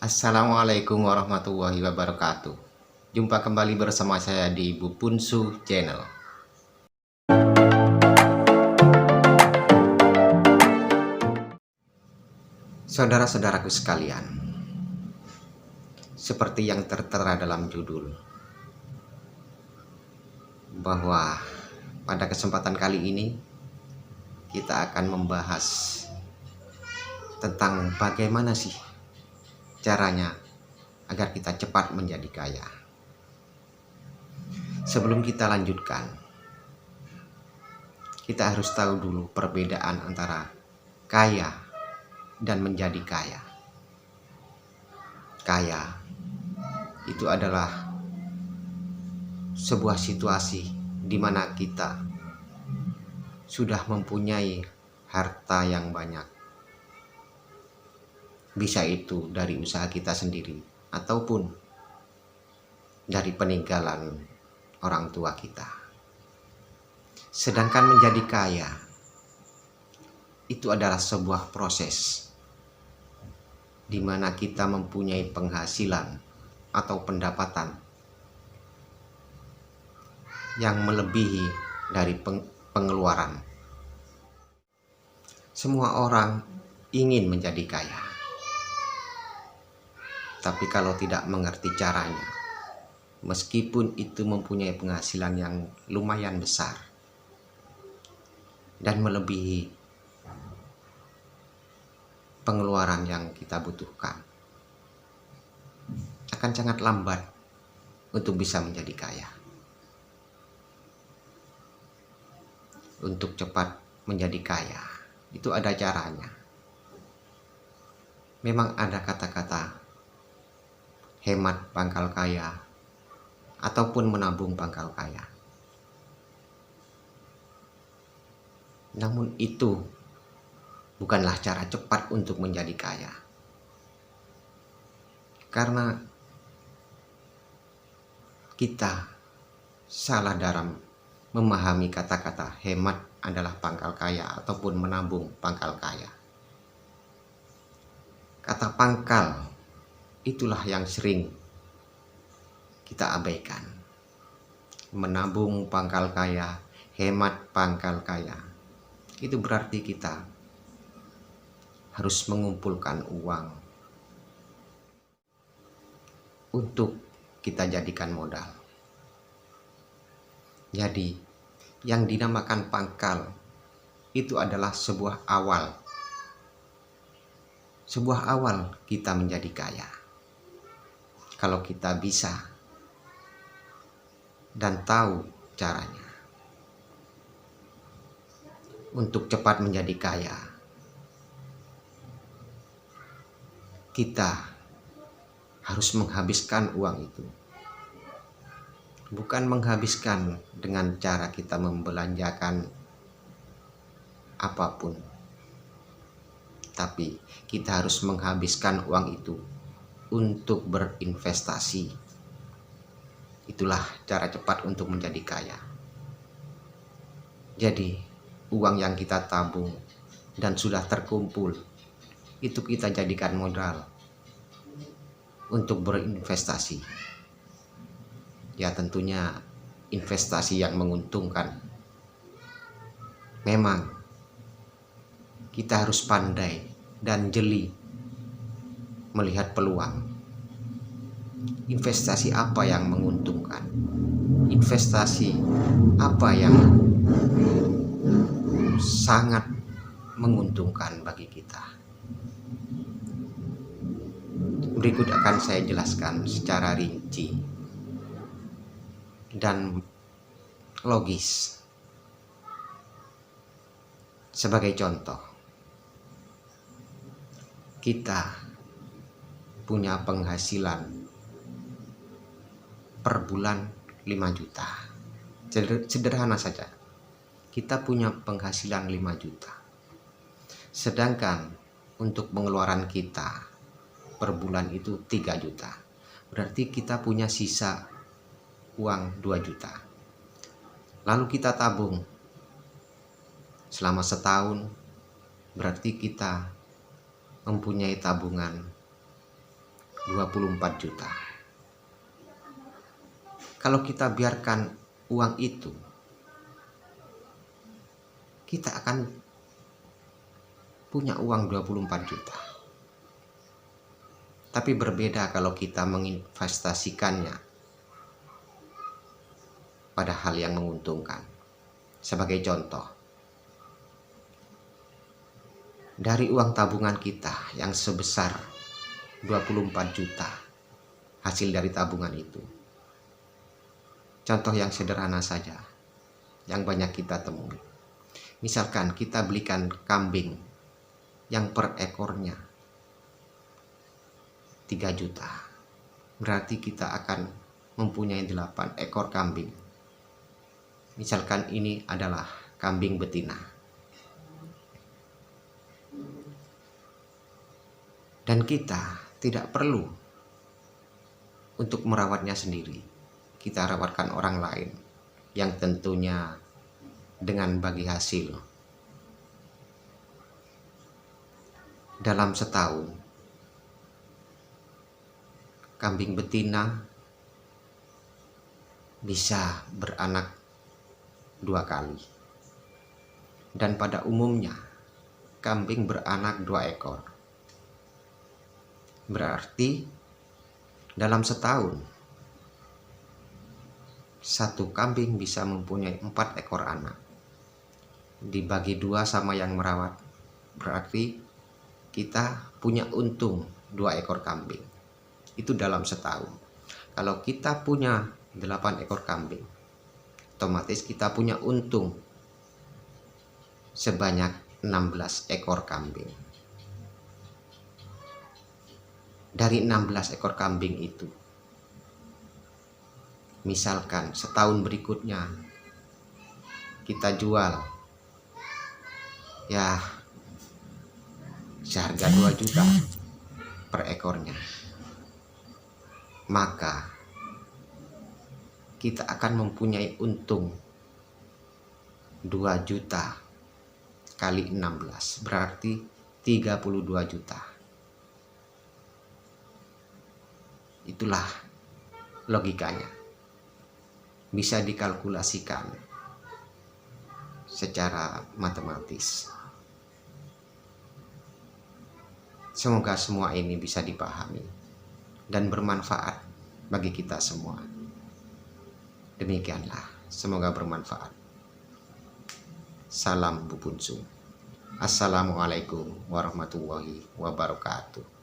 Assalamualaikum warahmatullahi wabarakatuh. Jumpa kembali bersama saya di Bupunsu Channel. Saudara-saudaraku sekalian, seperti yang tertera dalam judul, bahwa pada kesempatan kali ini kita akan membahas tentang bagaimana sih caranya agar kita cepat menjadi kaya. Sebelum kita lanjutkan, kita harus tahu dulu perbedaan antara kaya dan menjadi kaya. Kaya itu adalah sebuah situasi di mana kita sudah mempunyai harta yang banyak. Bisa itu dari usaha kita sendiri ataupun dari peninggalan orang tua kita. Sedangkan menjadi kaya itu adalah sebuah proses di mana kita mempunyai penghasilan atau pendapatan yang melebihi dari pengeluaran. Semua orang ingin menjadi kaya, tapi kalau tidak mengerti caranya, meskipun itu mempunyai penghasilan yang lumayan besar dan melebihi pengeluaran yang kita butuhkan, akan sangat lambat untuk bisa menjadi kaya. Untuk cepat menjadi kaya, itu ada caranya. Memang ada kata-kata hemat pangkal kaya ataupun menabung pangkal kaya. Namun itu bukanlah cara cepat untuk menjadi kaya. Karena kita salah dalam memahami kata-kata hemat adalah pangkal kaya ataupun menabung pangkal kaya. Kata pangkal itulah yang sering kita abaikan. Menabung pangkal kaya, hemat pangkal kaya. Itu berarti kita harus mengumpulkan uang untuk kita jadikan modal. Jadi, yang dinamakan pangkal itu adalah sebuah awal. Sebuah awal kita menjadi kaya. Kalau kita bisa dan tahu caranya untuk cepat menjadi kaya, kita harus menghabiskan uang itu. Bukan menghabiskan dengan cara kita membelanjakan apapun, tapi kita harus menghabiskan uang itu untuk berinvestasi. Itulah cara cepat untuk menjadi kaya. Jadi, uang yang kita tabung dan sudah terkumpul, itu kita jadikan modal untuk berinvestasi. Ya, tentunya investasi yang menguntungkan. Memang kita harus pandai dan jeli melihat peluang. Investasi apa yang menguntungkan? Investasi apa yang sangat menguntungkan bagi kita? Berikut akan saya jelaskan secara rinci dan logis. Sebagai contoh, kita punya penghasilan per bulan 5 juta. Sederhana saja. Kita punya penghasilan 5 juta. Sedangkan untuk pengeluaran kita per bulan itu 3 juta. Berarti kita punya sisa uang 2 juta. Lalu kita tabung selama setahun, berarti kita mempunyai tabungan 24 juta. Kalau kita biarkan uang itu, kita akan punya uang 24 juta. Tapi berbeda kalau kita menginvestasikannya pada hal yang menguntungkan. Sebagai contoh, dari uang tabungan kita yang sebesar 24 juta hasil dari tabungan itu. Contoh yang sederhana saja, yang banyak kita temui. Misalkan kita belikan kambing yang per ekornya 3 juta. Berarti kita akan mempunyai 8 ekor kambing. Misalkan ini adalah kambing betina. Dan kita tidak perlu untuk merawatnya sendiri. Kita rawatkan orang lain yang tentunya dengan bagi hasil. Dalam setahun, kambing betina bisa beranak 2 kali. Dan pada umumnya, kambing beranak 2 ekor. Berarti dalam setahun, satu kambing bisa mempunyai 4 ekor anak. Dibagi 2 sama yang merawat, berarti kita punya untung 2 ekor kambing. Itu dalam setahun. Kalau kita punya 8 ekor kambing, otomatis kita punya untung sebanyak 16 ekor kambing. Dari 16 ekor kambing itu, misalkan setahun berikutnya kita jual ya seharga 2 juta per ekornya, maka kita akan mempunyai untung 2 juta kali 16, berarti 32 juta. Itulah logikanya. Bisa dikalkulasikan secara matematis. Semoga semua ini bisa dipahami dan bermanfaat bagi kita semua. Demikianlah, semoga bermanfaat. Salam Bu Punsu. Assalamualaikum warahmatullahi wabarakatuh.